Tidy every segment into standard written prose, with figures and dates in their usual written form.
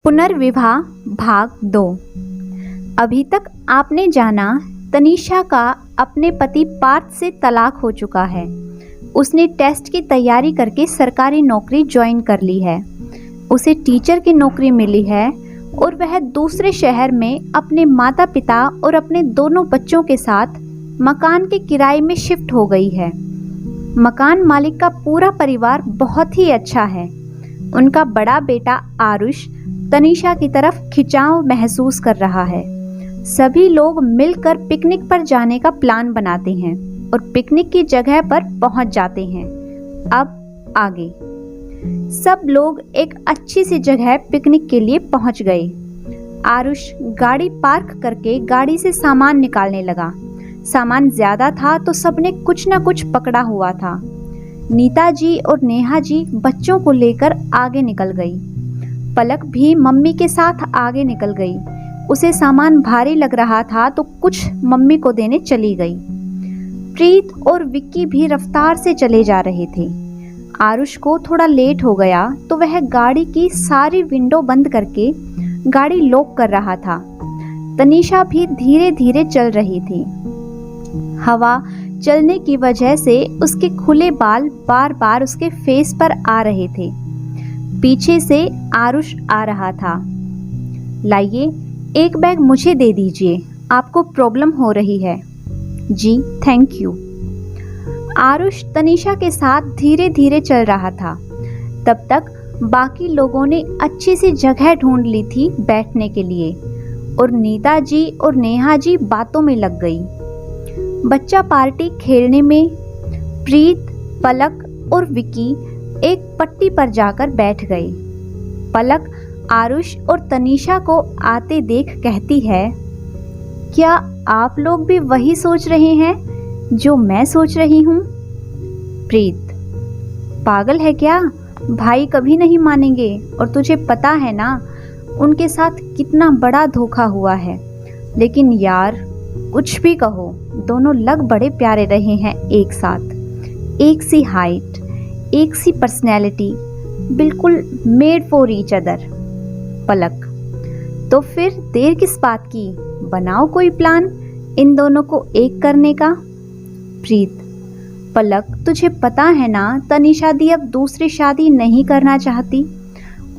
पुनर्विवाह भाग 2। अभी तक आपने जाना तनीषा का अपने पति पार्थ से तलाक हो चुका है। उसने टेस्ट की तैयारी करके सरकारी नौकरी ज्वाइन कर ली है। उसे टीचर की नौकरी मिली है और वह दूसरे शहर में अपने माता पिता और अपने दोनों बच्चों के साथ मकान के किराए में शिफ्ट हो गई है। मकान मालिक का पूरा परिवार बहुत ही अच्छा है। उनका बड़ा बेटा आरुष तनीषा की तरफ खिंचाव महसूस कर रहा है। सभी लोग मिलकर पिकनिक पर जाने का प्लान बनाते हैं और पिकनिक की जगह पर पहुंच जाते हैं। अब आगे सब लोग एक अच्छी सी जगह पिकनिक के लिए पहुंच गए। आरुष गाड़ी पार्क करके गाड़ी से सामान निकालने लगा। सामान ज्यादा था तो सबने कुछ न कुछ पकड़ा हुआ था। नीता जी और नेहा जी बच्चों को लेकर आगे निकल गई। पलक भी मम्मी के साथ आगे निकल गई। उसे सामान भारी लग रहा था तो कुछ मम्मी को देने चली गई। प्रीत और विक्की भी रफ्तार से चले जा रहे थे। आरुष को थोड़ा लेट हो गया तो वह गाड़ी की सारी विंडो बंद करके गाड़ी लॉक कर रहा था। तनीषा भी धीरे धीरे चल रही थी। हवा चलने की वजह से उसके खुले बाल बार बार उसके फेस पर आ रहे थे। पीछे से आरुष आ रहा था। लाइए, एक बैग मुझे दे दीजिए, आपको प्रॉब्लम हो रही है। जी थैंक यू। आरुष तनीषा के साथ धीरे धीरे चल रहा था। तब तक बाकी लोगों ने अच्छी सी जगह ढूंढ ली थी बैठने के लिए और नीता जी और नेहा जी बातों में लग गई। बच्चा पार्टी खेलने में प्रीत, पलक और विक्की एक पट्टी पर जाकर बैठ गए। पलक आरुष और तनीषा को आते देख कहती है, क्या आप लोग भी वही सोच रहे हैं जो मैं सोच रही हूँ? प्रीत, पागल है क्या? भाई कभी नहीं मानेंगे और तुझे पता है ना उनके साथ कितना बड़ा धोखा हुआ है। लेकिन यार कुछ भी कहो, दोनों लग बड़े प्यारे रहे हैं एक साथ। एक सी हाइट, एक सी पर्सनैलिटी, बिल्कुल मेड फॉर ईच अदर। पलक, तो फिर देर किस बात की? बनाओ कोई प्लान इन दोनों को एक करने का। प्रीत, पलक तुझे पता है ना तनीषा दी अब दूसरी शादी नहीं करना चाहती।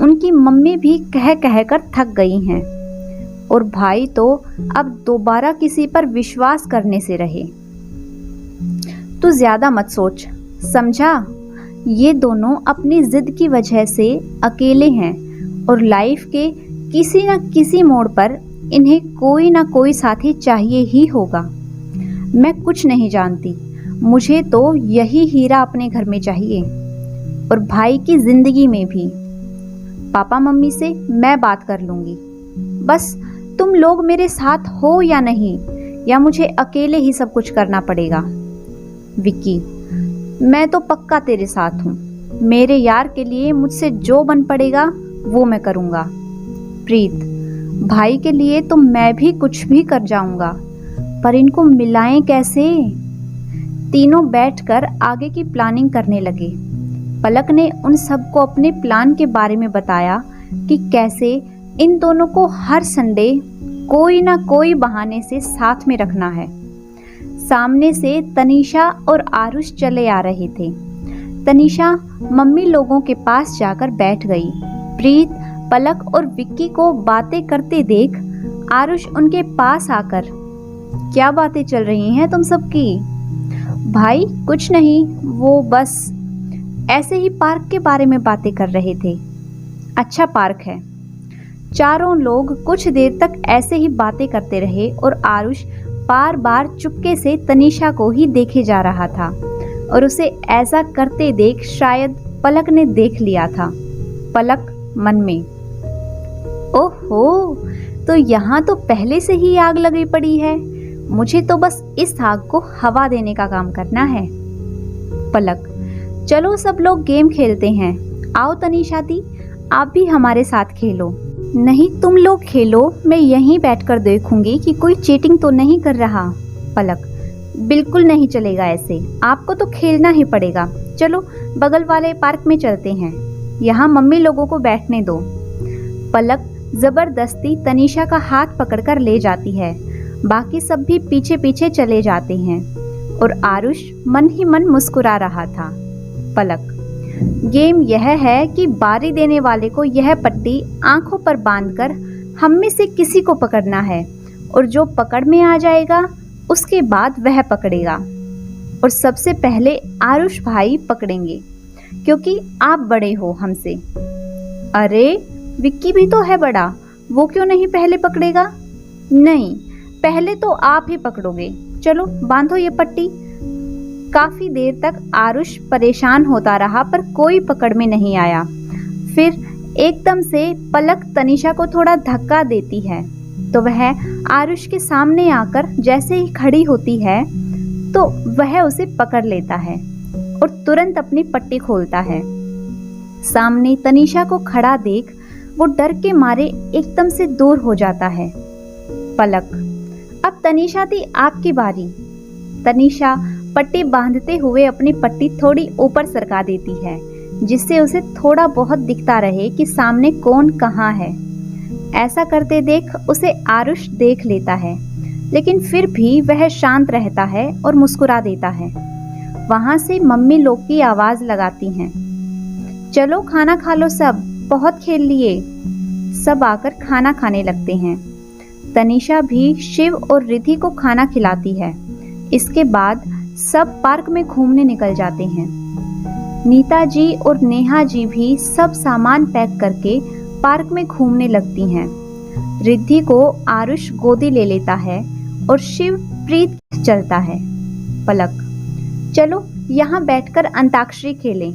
उनकी मम्मी भी कह कह कर थक गई हैं और भाई तो अब दोबारा किसी पर विश्वास करने से रहे। तू ज्यादा मत सोच, समझा? ये दोनों अपनी जिद की वजह से अकेले हैं और लाइफ के किसी न किसी मोड़ पर इन्हें कोई ना कोई साथी चाहिए ही होगा। मैं कुछ नहीं जानती, मुझे तो यही हीरा अपने घर में चाहिए और भाई की जिंदगी में भी। पापा मम्मी से मैं बात कर लूँगी। बस तुम लोग मेरे साथ हो या नहीं, या मुझे अकेले ही सब कुछ करना पड़ेगा। विक्की, मैं तो पक्का तेरे साथ हूँ। मेरे यार के लिए मुझसे जो बन पड़ेगा वो मैं करूँगा। प्रीत, भाई के लिए तो मैं भी कुछ भी कर जाऊँगा, पर इनको मिलाएं कैसे? तीनों बैठकर आगे की प्लानिंग करने लगे। पलक ने उन सबको अपने प्लान के बारे में बताया कि कैसे इन दोनों को हर संडे कोई ना कोई बहाने से साथ में रखना है। सामने से तनीषा और आरुष चले आ रहे थे। तनीषा मम्मी लोगों के पास जाकर बैठ गई। प्रीत, पलक और विक्की को बातें करते देख आरुष उनके पास आकर, क्या बातें चल रही हैं तुम सबकी? भाई कुछ नहीं, वो बस ऐसे ही पार्क के बारे में बातें कर रहे थे। अच्छा पार्क है। चारों लोग कुछ देर तक ऐसे ही बातें करते रहे और आरुष बार बार चुपके से तनीषा को ही देखे जा रहा था और उसे ऐसा करते देख शायद पलक ने देख लिया था। पलक मन में, ओहो, तो यहाँ तो पहले से ही आग लगी पड़ी है। मुझे तो बस इस आग को हवा देने का काम करना है। पलक, चलो सब लोग गेम खेलते हैं। आओ तनीषा दी, आप भी हमारे साथ खेलो। नहीं, तुम लोग खेलो, मैं यहीं बैठकर देखूंगी कि कोई चीटिंग तो नहीं कर रहा। पलक, बिल्कुल नहीं चलेगा ऐसे, आपको तो खेलना ही पड़ेगा। चलो बगल वाले पार्क में चलते हैं, यहाँ मम्मी लोगों को बैठने दो। पलक जबरदस्ती तनीषा का हाथ पकड़कर ले जाती है। बाकी सब भी पीछे पीछे चले जाते हैं और आरुष मन ही मन मुस्कुरा रहा था। पलक, गेम यह है कि बारी देने वाले को यह पट्टी आंखों पर बांधकर हम में से किसी को पकड़ना है और जो पकड़ में आ जाएगा उसके बाद वह पकड़ेगा और सबसे पहले आरुष भाई पकड़ेंगे क्योंकि आप बड़े हो हमसे। अरे विक्की भी तो है बड़ा, वो क्यों नहीं पहले पकड़ेगा? नहीं, पहले तो आप ही पकड़ोगे। चलो बांधो ये पट्टी। काफी देर तक आरुष परेशान होता रहा पर कोई पकड़ में नहीं आया। फिर एकदम से पलक तनीषा को थोड़ा धक्का देती है तो वह आरुष के सामने आकर जैसे ही खड़ी होती है तो वह उसे पकड़ लेता है और तुरंत अपनी पट्टी खोलता है। सामने तनीषा को खड़ा देख वो डर के मारे एकदम से दूर हो जाता है। पलक, अब तनीषा दी आपकी बारी। तनीषा पट्टी बांधते हुए अपनी पट्टी थोड़ी ऊपर सरका देती है जिससे उसे थोड़ा बहुत दिखता रहे कि सामने कौन कहाँ है। ऐसा करते देख उसे आरुष देख लेता है लेकिन फिर भी वह शांत रहता है और मुस्कुरा देता है। वहां से मम्मी लोग की आवाज लगाती हैं, चलो खाना खा लो सब, बहुत खेल लिए। सब आकर खाना खाने लगते हैं। तनीषा भी शिव और रिद्धि को खाना खिलाती है। इसके बाद सब पार्क में घूमने निकल जाते हैं। नीता जी और नेहा जी भी सब सामान पैक करके पार्क में घूमने लगती हैं। रिद्धि को आरुष गोदी ले लेता है और शिव प्रीत चलता है। पलक, चलो यहाँ बैठकर अंताक्षरी खेलें,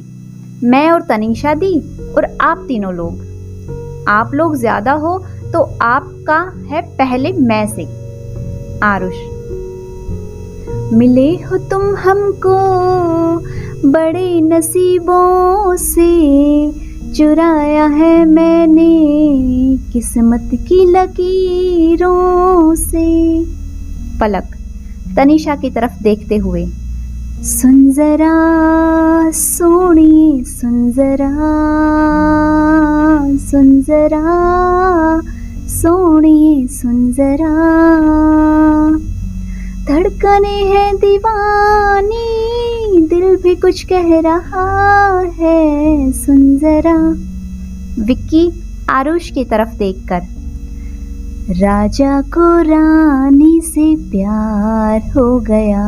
मैं और तनीषा दी और आप तीनों लोग। आप लोग ज्यादा हो तो आपका है पहले मैं से। आरुष, मिले हो तुम हमको बड़े नसीबों से, चुराया है मैंने किस्मत की लकीरों से। पलक तनीषा की तरफ देखते हुए, सुन जरा सोनिए सुन जरा, सुन जरा सोनिए सुन जरा, धड़कने हैं दीवानी, दिल भी कुछ कह रहा है, सुन जरा। विक्की आरुष की तरफ देखकर, राजा को रानी से प्यार हो गया,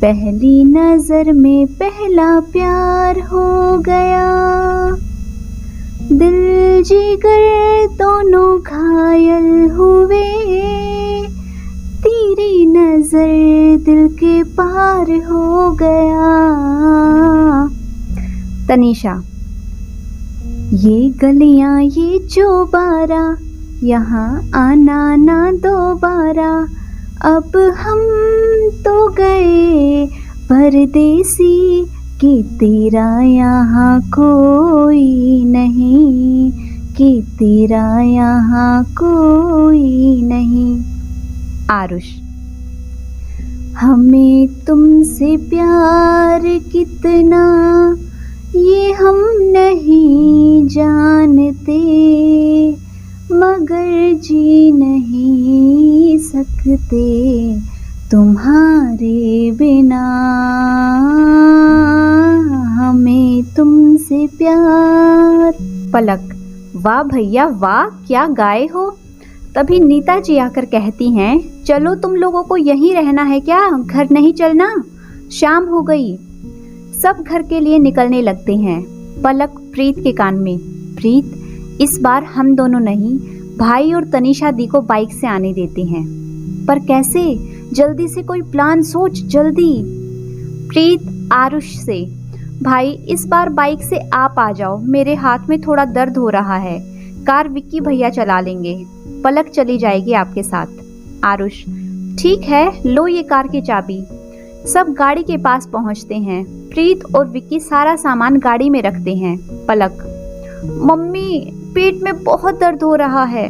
पहली नजर में पहला प्यार हो गया, दिल जिगर दोनों घायल हुए, तेरी नजर दिल के पार हो गया। तनीषा, ये गलियां ये चौबारा, यहाँ आना ना दोबारा, अब हम तो गए परदेसी, कि तेरा यहाँ कोई नहीं, कि तेरा यहाँ कोई नहीं। आरुष, हमें तुमसे प्यार कितना ये हम नहीं जानते, मगर जी नहीं सकते तुम्हारे बिना, हमें तुमसे प्यार। पलक, वाह भैया वाह, क्या गाए हो। तभी नीता जी आकर कहती हैं, चलो तुम लोगों को यहीं रहना है क्या, घर नहीं चलना, शाम हो गई। सब घर के लिए निकलने लगते हैं। पलक प्रीत के कान में, प्रीत इस बार हम दोनों नहीं, भाई और तनीषा दी को बाइक से आने देते हैं। पर कैसे, जल्दी से कोई प्लान सोच जल्दी। प्रीत आरुष से, भाई इस बार बाइक से आप आ जाओ, मेरे हाथ में थोड़ा दर्द हो रहा है, कार विक्की भैया चला लेंगे, पलक चली जाएगी आपके साथ। आरुष, ठीक है, लो ये कार की चाबी। सब गाड़ी के पास पहुंचते हैं। प्रीत और विक्की सारा सामान गाड़ी में रखते हैं। पलक, मम्मी पेट में बहुत दर्द हो रहा है।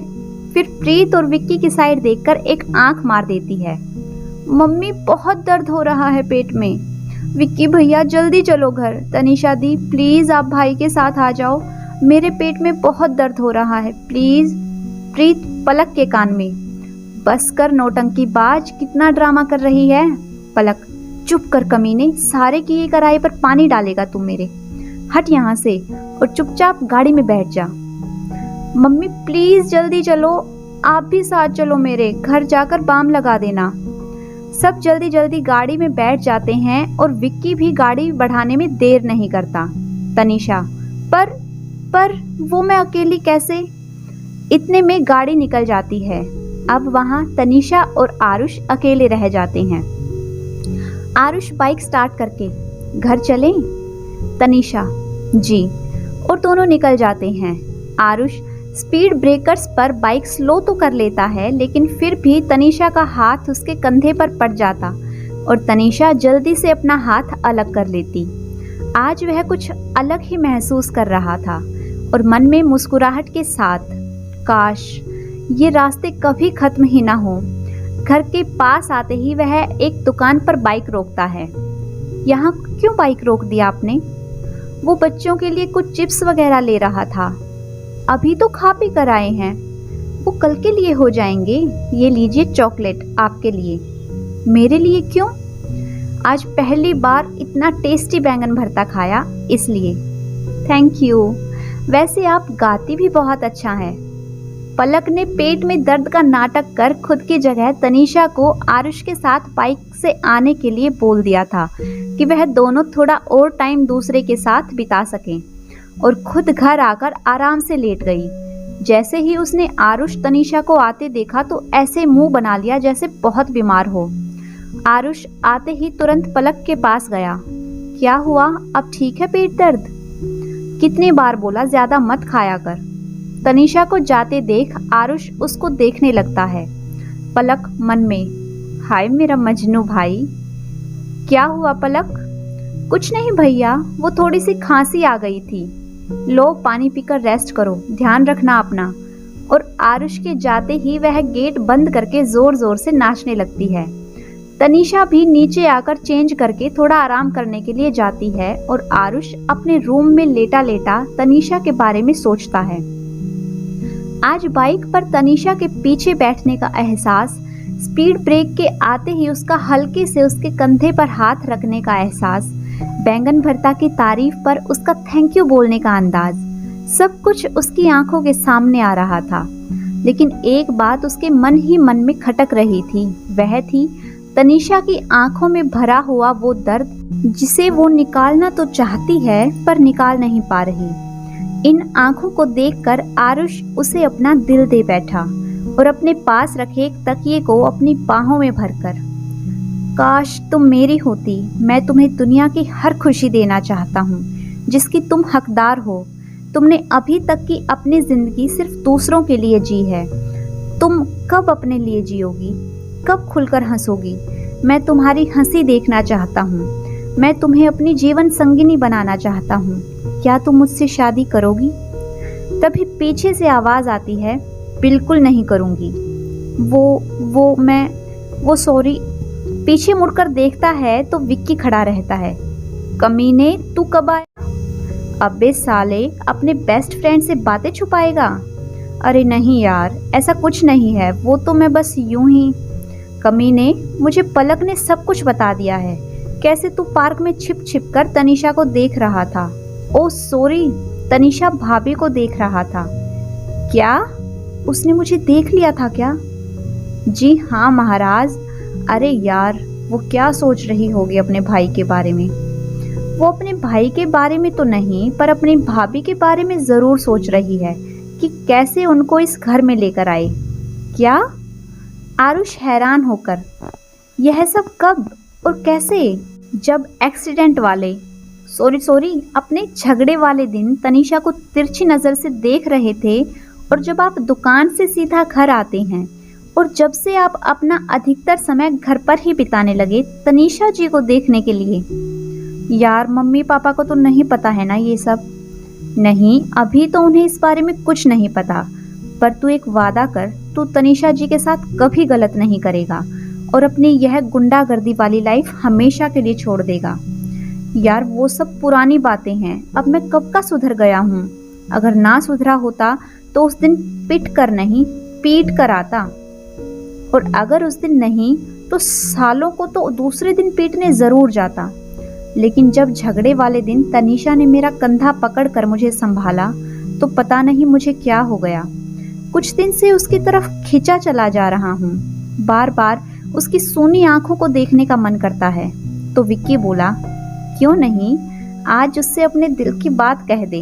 फिर प्रीत और विक्की की साइड देखकर एक आंख मार देती है। मम्मी बहुत दर्द हो रहा है पेट में। विक्की भैया जल्दी चलो घर। तनीषा दी प्लीज आप भाई के साथ आ जाओ, मेरे पेट में बहुत दर्द हो रहा है, प्लीज। प्रीत पलक के कान में। बस कर नौटंकी बाज, कितना ड्रामा कर रही है। पलक, चुप कर कमीने, सारे किए कराए पर पानी डालेगा तू मेरे। हट यहाँ से और चुपचाप गाड़ी में बैठ जा। मम्मी प्लीज जल्दी चलो, आप भी साथ चलो मेरे, घर जाकर बाम लगा देना। सब जल्दी जल्दी गाड़ी में बैठ जाते हैं और विक्की भी गाड़ी बढ़ाने में देर नहीं करता। तनीषा, पर वो मैं अकेली कैसे? इतने में गाड़ी निकल जाती है। अब वहां तनीषा और आरुष अकेले रह जाते हैं। आरुष बाइक स्टार्ट करके, घर चलें? तनीषा, जी। और दोनों निकल जाते हैं। आरुष स्पीड ब्रेकर्स पर बाइक स्लो तो कर लेता है, लेकिन फिर भी तनीषा का हाथ उसके कंधे पर पड़ जाता और तनीषा जल्दी से अपना हाथ अलग कर लेती। आज वह कुछ अलग ही महसूस कर रहा था और मन में मुस्कुराहट के साथ, काश ये रास्ते कभी खत्म ही ना हो। घर के पास आते ही वह एक दुकान पर बाइक रोकता है। यहाँ क्यों बाइक रोक दिया आपने? वो बच्चों के लिए कुछ चिप्स वगैरह ले रहा था। अभी तो खा पी कर आए हैं, वो कल के लिए हो जाएंगे। ये लीजिए चॉकलेट आपके लिए। मेरे लिए क्यों? आज पहली बार इतना टेस्टी बैंगन भरता खाया इसलिए। Thank you. वैसे आप गाती भी बहुत अच्छा है। पलक ने पेट में दर्द का नाटक कर खुद की जगह तनीषा को आरुष के साथ बाइक से आने के लिए बोल दिया था कि वह दोनों थोड़ा और टाइम दूसरे के साथ बिता सकें, और खुद घर आकर आराम से लेट गई। जैसे ही उसने आरुष तनीषा को आते देखा तो ऐसे मुंह बना लिया जैसे बहुत बीमार हो। आरुष आते ही तुरंत पलक के पास गया। क्या हुआ, अब ठीक है पेट दर्द? कितनी बार बोला ज्यादा मत खाया कर। तनीषा को जाते देख आरुष उसको देखने लगता है। पलक मन में, हाय मेरा मजनू भाई। क्या हुआ पलक? कुछ नहीं भैया, वो थोड़ी सी खांसी आ गई थी। लो पानी पीकर रेस्ट करो, ध्यान रखना अपना। और आरुष के जाते ही वह गेट बंद करके जोर जोर से नाचने लगती है। तनीषा भी नीचे आकर चेंज करके थोड़ा आराम करने के लिए जाती है और आरुष अपने रूम में लेटा लेटा तनीषा के बारे में सोचता है। आज बाइक पर तनीषा के पीछे बैठने का एहसास, स्पीड ब्रेक के आते ही उसका हल्के से उसके कंधे पर हाथ रखने का एहसास, बैंगन भरता की तारीफ पर उसका थैंक यू बोलने का अंदाज, सब कुछ उसकी आंखों के सामने आ रहा था। लेकिन एक बात उसके मन ही मन में खटक रही थी, वह थी तनीषा की आंखों में भरा हुआ वो दर्द जिसे वो निकालना तो चाहती है पर निकाल नहीं पा रही। इन आंखों को देखकर आरुष उसे अपना दिल दे बैठा और अपने पास रखे एक तकिए को अपनी बाहों में भरकर, काश तुम मेरी होती, मैं तुम्हें दुनिया की हर खुशी देना चाहता हूँ जिसकी तुम हकदार हो। तुमने अभी तक की अपनी जिंदगी सिर्फ दूसरों के लिए जी है। तुम कब अपने लिए जियोगी? कब खुलकर हंसोगी? मैं तुम्हारी हंसी देखना चाहता हूँ। मैं तुम्हें अपनी जीवन संगिनी बनाना चाहता हूँ। क्या तुम मुझसे शादी करोगी? तभी पीछे से आवाज आती है, बिल्कुल नहीं करूँगी। वो सॉरी। पीछे मुड़कर देखता है तो विक्की खड़ा रहता है। कमीने, तू कब आया? अबे साले, अपने बेस्ट फ्रेंड से बातें छुपाएगा? अरे नहीं यार, ऐसा कुछ नहीं है, वो तो मैं बस यूं ही। कमीने, मुझे पलक ने सब कुछ बता दिया है, कैसे तू पार्क में छिप छिप कर तनीषा को देख रहा था। ओह सॉरी, तनीषा भाभी को देख रहा था। क्या? उसने मुझे देख लिया था क्या? जी हाँ महाराज। अरे यार, वो क्या सोच रही होगी अपने भाई के बारे में? वो अपने भाई के बारे में तो नहीं, पर अपनी भाभी के बारे में जरूर सोच रही है कि कैसे उनको इस घर में लेकर आए। क्या? आरुष हैरान होकर, यह सब कब और कैसे? जब एक्सीडेंट वाले सॉरी अपने झगड़े वाले दिन तनीषा को तिरछी नजर से देख रहे थे, और जब आप दुकान से सीधा घर आते हैं, और जब से आप अपना अधिकतर समय घर पर ही बिताने लगे तनीषा जी को देखने के लिए। यार मम्मी पापा को तो नहीं पता है ना ये सब? नहीं, अभी तो उन्हें इस बारे में कुछ नहीं पता, पर तू एक वादा कर, तू तनीषा जी के साथ कभी गलत नहीं करेगा और अपनी यह गुंडागर्दी वाली लाइफ हमेशा के लिए छोड़ देगा। यार वो सब पुरानी बातें हैं, अब मैं कब का सुधर गया हूँ। अगर ना सुधरा होता तो उस दिन पिट कर नहीं, पीट कर आता। और अगर उस दिन नहीं तो सालों को तो दूसरे दिन पीटने जरूर जाता। लेकिन जब झगड़े वाले दिन तनीषा ने मेरा कंधा पकड़कर मुझे संभाला तो पता नहीं मुझे क्या हो गया। कुछ दिन से उसकी तरफ खिंचा चला जा रहा हूँ। बार बार उसकी सूनी आंखों को देखने का मन करता है। तो विक्की बोला, क्यों नहीं आज उससे अपने दिल की बात कह दे।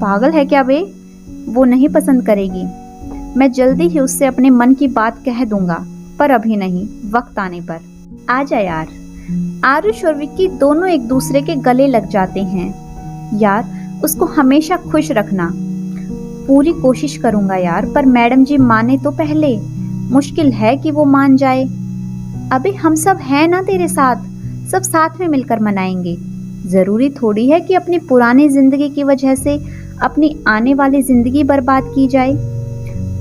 पागल है क्या बे, वो नहीं पसंद करेगी। मैं जल्दी ही उससे अपने मन की बात कह दूंगा, पर अभी नहीं, वक्त आने पर। आजा यार। आरुष और विक्की दोनों एक दूसरे के गले लग जाते हैं। यार उसको हमेशा खुश रखना। पूरी कोशिश करूंगा यार, पर मैडम जी माने तो पहले। मुश्किल है कि वो मान जाए। अबे हम सब हैं ना तेरे साथ, सब साथ में मिलकर मनाएंगे। जरूरी थोड़ी है कि अपनी पुरानी जिंदगी की वजह से अपनी आने वाली जिंदगी बर्बाद की जाए।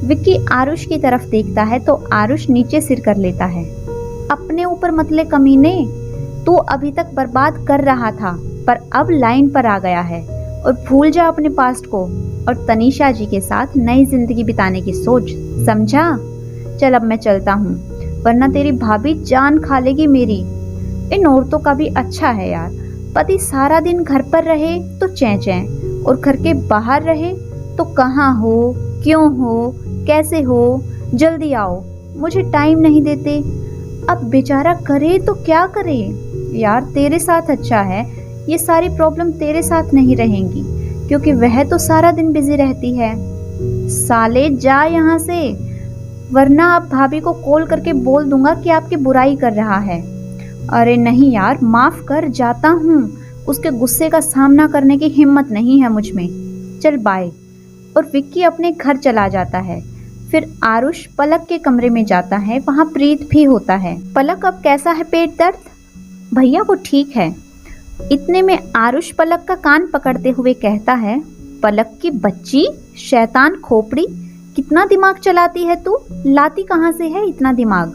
विक्की आरुष की तरफ देखता है तो आरुष नीचे सिर कर लेता है। अपने ऊपर मतले कमीने, तू अभी तक बर्बाद कर रहा था पर अब लाइन पर आ गया है। और भूल जा अपने पास्ट को और तनीषा जी के साथ नई जिंदगी बिताने की सोच, समझा? चल अब मैं चलता हूँ, वरना तेरी भाभी जान खा लेगी मेरी। इन औरतों का भी अच्छा है यार, पति सारा दिन घर पर रहे तो चैं चैं, और घर के बाहर रहे तो कहाँ हो, क्यों हो, कैसे हो, जल्दी आओ, मुझे टाइम नहीं देते। अब बेचारा करे तो क्या करे यार, तेरे साथ अच्छा है, ये सारी प्रॉब्लम तेरे साथ नहीं रहेंगी क्योंकि वह तो सारा दिन बिजी रहती है। साले जा यहाँ से, वरना अब भाभी को कॉल करके बोल दूंगा कि आपकी बुराई कर रहा है। अरे नहीं यार, माफ कर, जाता हूँ, उसके गुस्से का सामना करने की हिम्मत नहीं है मुझ में। चल बाय। और विक्की अपने घर चला जाता है। फिर आरुष पलक के कमरे में जाता है, वहाँ प्रीत भी होता है। पलक अब कैसा है पेट दर्द? भैया वो ठीक है। इतने में आरुष पलक का कान पकड़ते हुए कहता है, पलक की बच्ची, शैतान खोपड़ी, कितना दिमाग चलाती है तू, लाती कहाँ से है इतना दिमाग?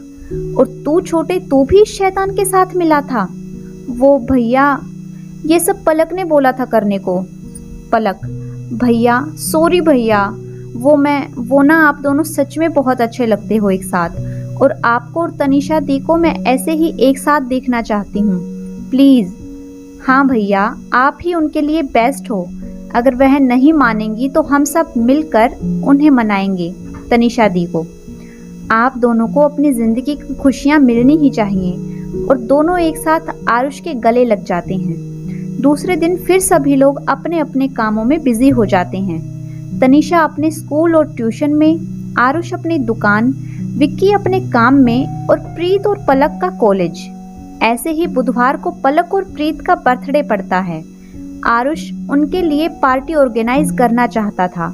और तू छोटे, तू भी इस शैतान के साथ मिला था? वो भैया, ये सब पलक ने बोला था करने को। पलक, भैया सॉरी भैया, वो ना आप दोनों सच में बहुत अच्छे लगते हो एक साथ, और आपको और तनीषा दी को मैं ऐसे ही एक साथ देखना चाहती हूँ, प्लीज। हाँ भैया, आप ही उनके लिए बेस्ट हो। अगर वह नहीं मानेंगी तो हम सब मिलकर उन्हें मनाएंगे, तनीषा दी को। आप दोनों को अपनी जिंदगी की खुशियाँ मिलनी ही चाहिए। और दोनों एक साथ आरुष के गले लग जाते हैं। दूसरे दिन फिर सभी लोग अपने अपने कामों में बिजी हो जाते हैं। तनीषा अपने स्कूल और ट्यूशन में, आरुष अपनी दुकान, विक्की अपने काम में, और प्रीत और पलक का कॉलेज। ऐसे ही बुधवार को पलक और प्रीत का बर्थडे पड़ता है। आरुष उनके लिए पार्टी ऑर्गेनाइज करना चाहता था।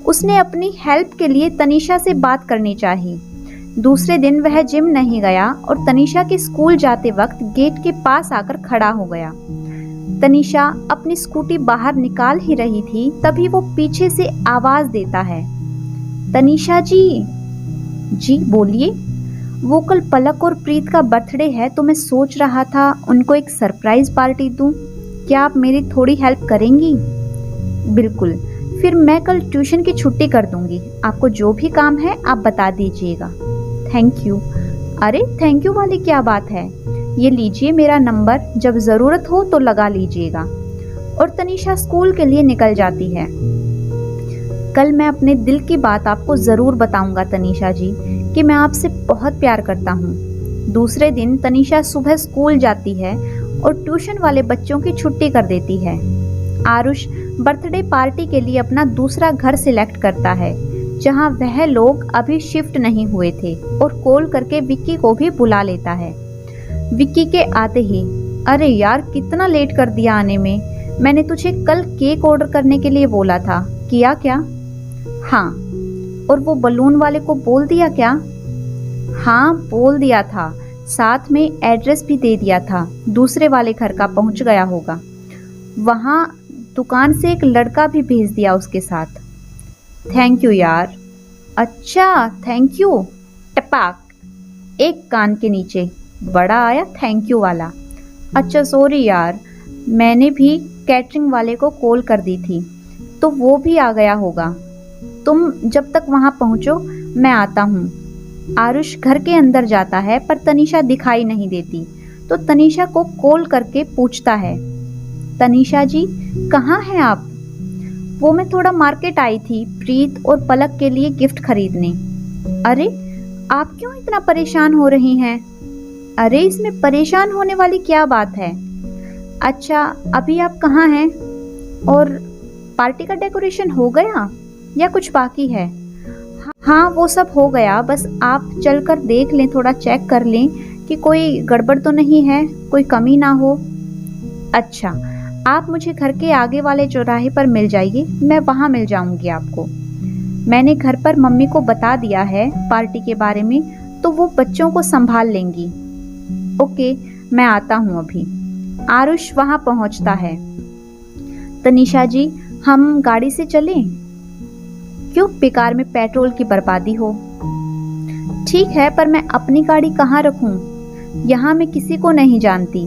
उसने अपनी हेल्प के लिए तनीषा से बात करनी चाहिए। दूसरे दिन वह जिम नहीं गया और तनीषा के स्कूल जाते वक्त गेट के पास आकर खड़ा हो गया। तनीषा अपनी स्कूटी बाहर निकाल ही रही थी, तभी वो पीछे से आवाज देता है, तनीषा जी। जी बोलिए। वो कल पलक और प्रीत का बर्थडे है तो मैं सोच रहा था उनको एक सरप्राइज पार्टी दूं। क्या आप मेरी थोड़ी हेल्प करेंगी? बिल्कुल, फिर मैं कल ट्यूशन की छुट्टी कर दूंगी। आपको जो भी काम है आप बता दीजिएगा। Thank you. अरे थैंक यू वाली क्या बात है, ये लीजिए मेरा नंबर, जब ज़रूरत हो तो लगा लीजिएगा। और तनीषा स्कूल के लिए निकल जाती है। कल मैं अपने दिल की बात आपको ज़रूर बताऊंगा तनीषा जी, कि मैं आपसे बहुत प्यार करता हूँ। दूसरे दिन तनीषा सुबह स्कूल जाती है और ट्यूशन वाले बच्चों की छुट्टी कर देती है। आरुष बर्थडे पार्टी के लिए अपना दूसरा घर सिलेक्ट करता है, जहाँ वह लोग अभी शिफ्ट नहीं हुए थे, और कॉल करके विक्की को भी बुला लेता है। विक्की के आते ही, अरे यार कितना लेट कर दिया आने में, मैंने तुझे कल केक ऑर्डर करने के लिए बोला था, किया क्या? हाँ। और वो बलून वाले को बोल दिया क्या? हाँ बोल दिया था, साथ में एड्रेस भी दे दिया था, दूसरे वाले घर का पहुंच गया होगा। वहाँ दुकान से एक लड़का भी भेज दिया उसके साथ। थैंक यू यार। अच्छा थैंक यू। टपाक, एक कान के नीचे बड़ा आया थैंक यू वाला। अच्छा सॉरी यार, मैंने भी कैटरिंग वाले को कॉल कर दी थी, तो वो भी आ गया होगा। तुम जब तक वहां पहुंचो मैं आता हूँ। आरुष घर के अंदर जाता है पर तनीषा दिखाई नहीं देती, तो तनीषा को कॉल करके पूछता है, तनीषा जी कहाँ हैं आप? वो मैं थोड़ा मार्केट आई थी प्रीत और पलक के लिए गिफ्ट खरीदने। अरे आप क्यों इतना परेशान हो रही हैं? अरे इसमें परेशान होने वाली क्या बात है? अच्छा अभी आप कहाँ हैं? और पार्टी का डेकोरेशन हो गया या कुछ बाकी है? हाँ वो सब हो गया, बस आप चलकर देख लें, थोड़ा चेक कर लें कि कोई गड़बड़ तो नहीं है, कोई कमी ना हो। अच्छा आप मुझे घर के आगे वाले चौराहे पर मिल जाइए, मैं वहाँ मिल जाऊंगी आपको। मैंने घर पर मम्मी को बता दिया है पार्टी के बारे में, तो वो बच्चों को संभाल लेंगी। ओके मैं आता हूँ अभी। आरुष वहाँ पहुँचता है। तनीषा जी हम गाड़ी से चलें? क्यों बेकार में पेट्रोल की बर्बादी हो। ठीक है पर मैं अपनी गाड़ी कहाँ रखूं? यहाँ मैं किसी को नहीं जानती।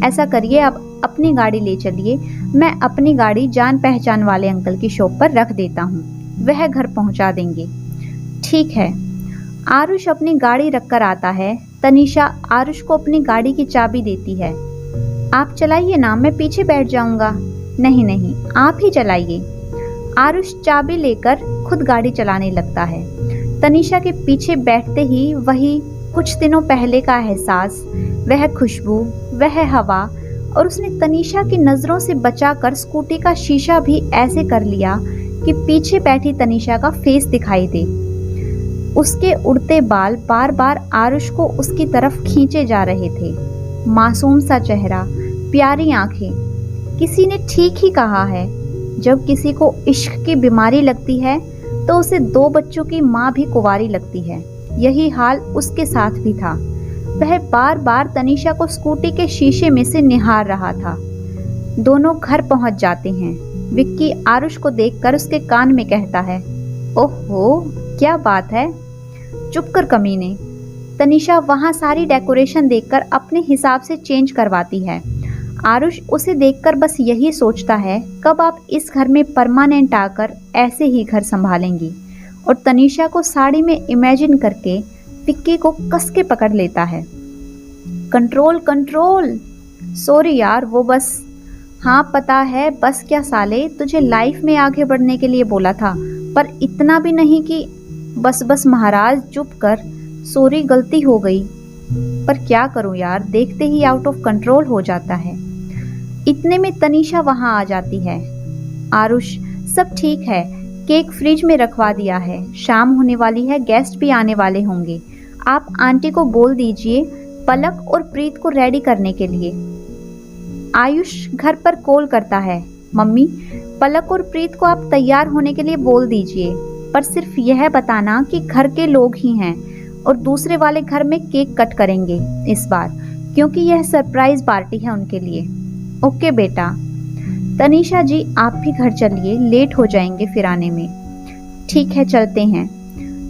ऐसा करिए आप अपनी गाड़ी ले चलिए, मैं अपनी गाड़ी जान पहचान वाले अंकल की शॉप पर रख देता हूँ, वह घर पहुँचा देंगे। ठीक है। आरुष अपनी गाड़ी रखकर आता है। तनीषा आरुष को अपनी गाड़ी की चाबी देती है। आप चलाइए ना, मैं पीछे बैठ जाऊंगा। नहीं नहीं आप ही चलाइए। आरुष चाबी लेकर खुद गाड़ी चलाने लगता है। तनीषा के पीछे बैठते ही वही कुछ दिनों पहले का एहसास, वह खुशबू, वह हवा, और उसने तनीषा की नजरों से बचाकर स्कूटी का शीशा भी ऐसे कर लिया कि पीछे बैठी तनीषा का फेस दिखाई दे। उसके उड़ते बाल बार बार आरुष को उसकी तरफ खींचे जा रहे थे। मासूम सा चेहरा, प्यारी आंखें। किसी ने ठीक ही कहा है, जब किसी को इश्क की बीमारी लगती है तो उसे 2 बच्चों की माँ भी कुंवारी लगती है। यही हाल उसके साथ भी था। वह बार बार तनीषा को स्कूटी के शीशे में से निहार रहा था। दोनों घर पहुंच जाते हैं। विक्की आरुष को देखकर उसके कान में कहता है, ओहो क्या बात है, चुप कर कमीने। तनीषा वहां सारी डेकोरेशन देखकर अपने हिसाब से चेंज करवाती है। आरुष उसे देखकर बस यही सोचता है, कब आप इस घर में परमानेंट आकर ऐसे ही घर संभालेंगी। और तनीषा को साड़ी में इमेजिन करके विक्की को कस के पकड़ लेता है। Control control. सॉरी यार वो बस। हाँ पता है, बस क्या साले, तुझे लाइफ में आगे बढ़ने के लिए बोला था, पर इतना भी नहीं कि बस बस। महाराज चुप कर, सॉरी गलती हो गई। पर क्या करूं यार, देखते ही आउट ऑफ कंट्रोल हो जाता है। इतने में तनीषा वहां आ जाती है। आरुष सब ठीक है, केक फ्रिज में रखवा दिया है, शाम होने वाली है, गेस्ट भी आने वाले होंगे। आप आंटी को बोल दीजिए पलक और प्रीत को रेडी करने के लिए। आयुष घर पर कॉल करता है, मम्मी पलक और प्रीत को आप तैयार होने के लिए बोल दीजिए, पर सिर्फ यह बताना कि घर के लोग ही हैं और दूसरे वाले घर में केक कट करेंगे इस बार, क्योंकि यह सरप्राइज पार्टी है उनके लिए। ओके बेटा। तनीषा जी आप भी घर चलिए, लेट हो जाएंगे फिर आने में। ठीक है चलते हैं।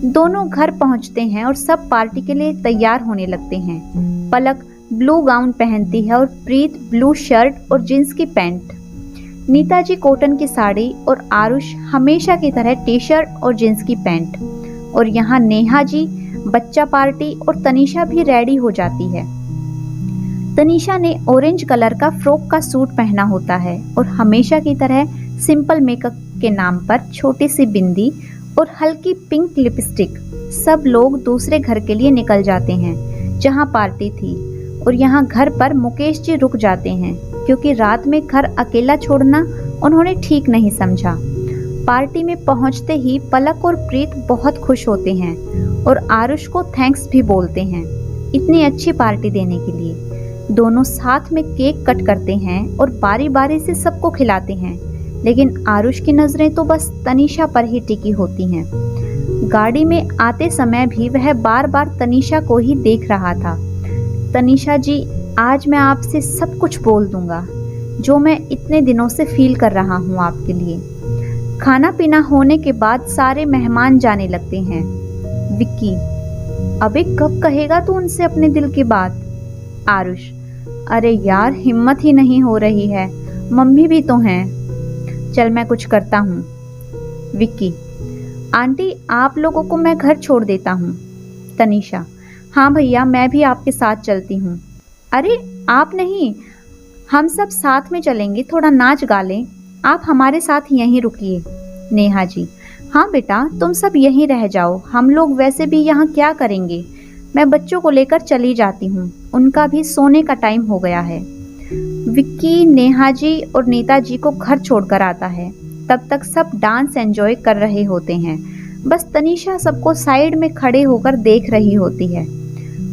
दोनों घर पहुंचते हैं और सब पार्टी के लिए तैयार होने लगते हैं। पलक ब्लू गाउन पहनती है और प्रीत ब्लू शर्ट और जींस की पैंट। नीताजी कॉटन की साड़ी और आरुष हमेशा की तरह टी शर्ट और जींस की पैंट। और यहाँ नेहा जी बच्चा पार्टी और तनीषा भी रेडी हो जाती है। तनीषा ने ऑरेंज कलर का फ्रॉक का सूट पहना होता है और हमेशा की तरह सिंपल मेकअप के नाम पर छोटी सी बिंदी और हल्की पिंक लिपस्टिक। सब लोग दूसरे घर के लिए निकल जाते हैं जहां पार्टी थी, और यहाँ घर पर मुकेश जी रुक जाते हैं क्योंकि रात में घर अकेला छोड़ना उन्होंने ठीक नहीं समझा। पार्टी में पहुंचते ही पलक और प्रीत बहुत खुश होते हैं और आरुष को थैंक्स भी बोलते हैं इतनी अच्छी पार्टी देने के लिए। दोनों साथ में केक कट करते हैं और बारी बारी से सबको खिलाते हैं, लेकिन आरुष की नजरें तो बस तनीषा पर ही टिकी होती हैं। गाड़ी में आते समय भी वह बार बार तनीषा को ही देख रहा था। तनीषा जी आज मैं आपसे सब कुछ बोल दूंगा जो मैं इतने दिनों से फील कर रहा हूँ आपके लिए। खाना पीना होने के बाद सारे मेहमान जाने लगते हैं। विक्की अबे कब कहेगा तू उनसे अपने दिल की बात? आरुष अरे यार हिम्मत ही नहीं हो रही है, मम्मी भी तो हैं। चल मैं कुछ करता हूँ। विक्की, आंटी आप लोगों को मैं घर छोड़ देता हूँ। तनीषा, हाँ भैया मैं भी आपके साथ चलती हूँ। अरे आप नहीं, हम सब साथ में चलेंगे, थोड़ा नाच गा लें, आप हमारे साथ यहीं रुकिए। नेहा जी, हाँ बेटा तुम सब यहीं रह जाओ, हम लोग वैसे भी यहाँ क्या करेंगे, मैं बच्चों को लेकर चली जाती हूँ, उनका भी सोने का टाइम हो गया है। विक्की नेहा जी और नीता जी को घर छोड़कर आता है। तब तक सब डांस एंजॉय कर रहे होते हैं, बस तनीषा सबको साइड में खड़े होकर देख रही होती है।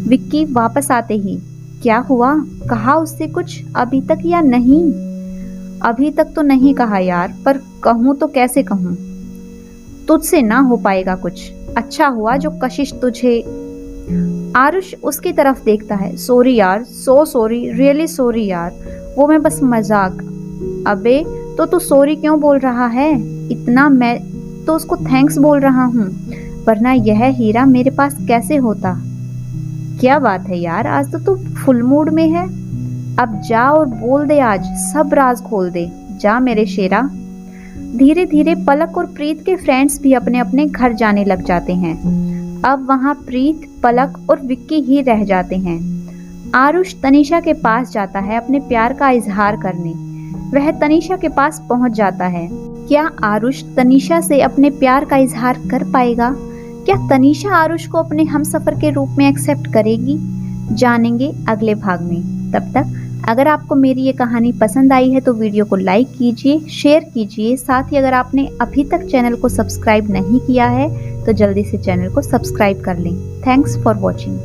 विक्की वापस आते ही, क्या हुआ, कहा उससे कुछ अभी तक या नहीं? अभी तक तो नहीं कहा यार, पर कहूँ तो कैसे कहूँ, तुझसे ना हो पाएगा कुछ, अच्छा हुआ जो कशिश तुझे। आरुष उसकी तरफ देखता है, सॉरी यार, सो सॉरी, रियली सॉरी यार, वो मैं बस मजाक। अबे तो तू सॉरी क्यों बोल रहा है इतना, मैं तो उसको थैंक्स बोल रहा हूँ, वरना यह हीरा मेरे पास कैसे होता। क्या बात है यार, आज तो तू फुल मूड में है, अब जा और बोल दे, आज सब राज खोल दे, जा मेरे शेरा। धीरे धीरे पलक और प्रीत के फ्रेंड्स भी अपने अपने घर जाने लग जाते हैं। अब वहाँ प्रीत, पलक और विक्की ही रह जाते हैं। आरुष तनीषा के पास जाता है अपने प्यार का इजहार करने। वह तनीषा के पास पहुंच जाता है। क्या आरुष तनीषा से अपने प्यार का इजहार कर पाएगा? क्या तनीषा आरुष को अपने हमसफर के रूप में एक्सेप्ट करेगी? जानेंगे अगले भाग में। तब तक अगर आपको मेरी ये कहानी पसंद आई है तो वीडियो को लाइक कीजिए, शेयर कीजिए, साथ ही अगर आपने अभी तक चैनल को सब्सक्राइब नहीं किया है तो जल्दी से चैनल को सब्सक्राइब कर लें। Thanks for watching.